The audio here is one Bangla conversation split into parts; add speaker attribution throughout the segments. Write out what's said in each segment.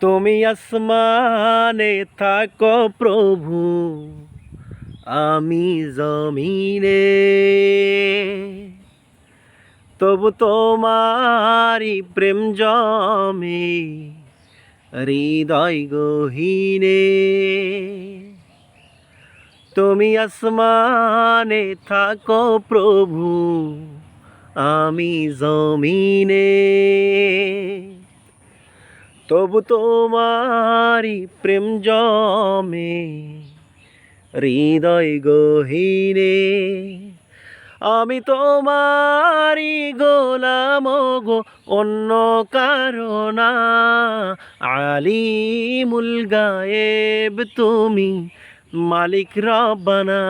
Speaker 1: তুমি আসমানে থাকো প্রভু, আমি জমিনে, তবু তোমারি প্রেম জমে হৃদয় গহীনে। তুমি আসমানে থাকো প্রভু, আমি জমিনে, তবু তোমারি প্রেম জমে হৃদয় গহীনে। আমি তোমারি গোলাম গো, অন্য কারো না। আলিমুল গায়েব তুমি, মালিক রব্বানা।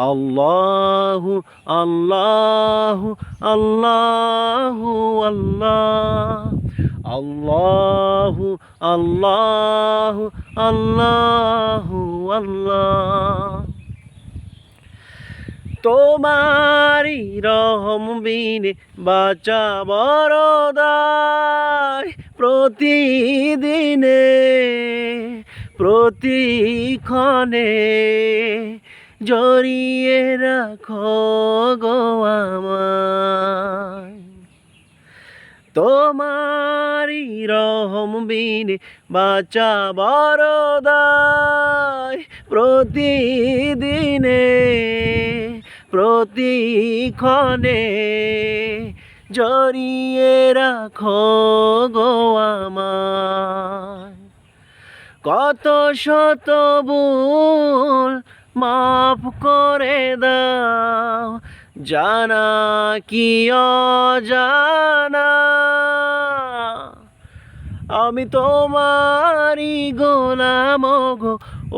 Speaker 1: আল্লাহু আল্লাহু আল্লাহু আল্লাহ, আল্লাহু আল্লাহু আল্লাহু আল্লাহ। তোমারি রহম বিনে বাঁচা বড় দায়, প্রতিদিনে প্রতিক্ষণে জড়িয়ে রাখো গো আমায়। তোমারি রহম বিনে বাঁচা বড় দায়, প্রতিদিনে প্রতিক্ষণে জড়িয়ে রাখো গো আমায়। কত শত ভুল মাফ করে দাও, জানা কি অজানা। আমি তোমারি গোলাম গো,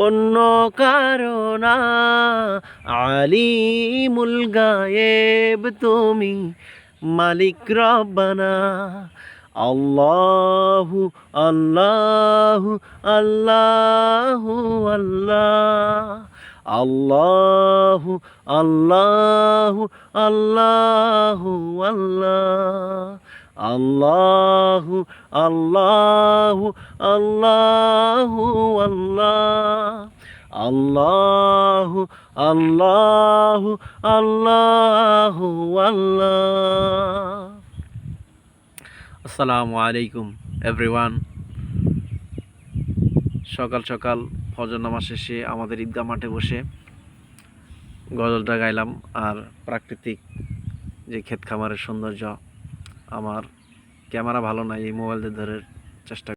Speaker 1: অন্য কারো না। আলিমুল গায়েব তুমি, মালিক রব্বানা। আল্লাহু আল্লাহু আল্লাহু আল্লাহ, আল্লাহু আল্লাহু আল্লাহু আল্লাহ, আল্লাহু আল্লাহু আল্লাহু আল্লাহ, আল্লাহু আল্লাহু আল্লাহু আল্লাহ। আসসালামু আলাইকুম এভরিওয়ান। সকাল সকাল ফজর নামাজ শেষে আমাদের ঈদগাহ মাঠে বসে গজলটা গাইলাম। আর প্রাকৃতিক যে ক্ষেত খামারের সৌন্দর্য, আমার ক্যামেরা ভালো নাই, এই মোবাইল দিয়ে ধরে চেষ্টা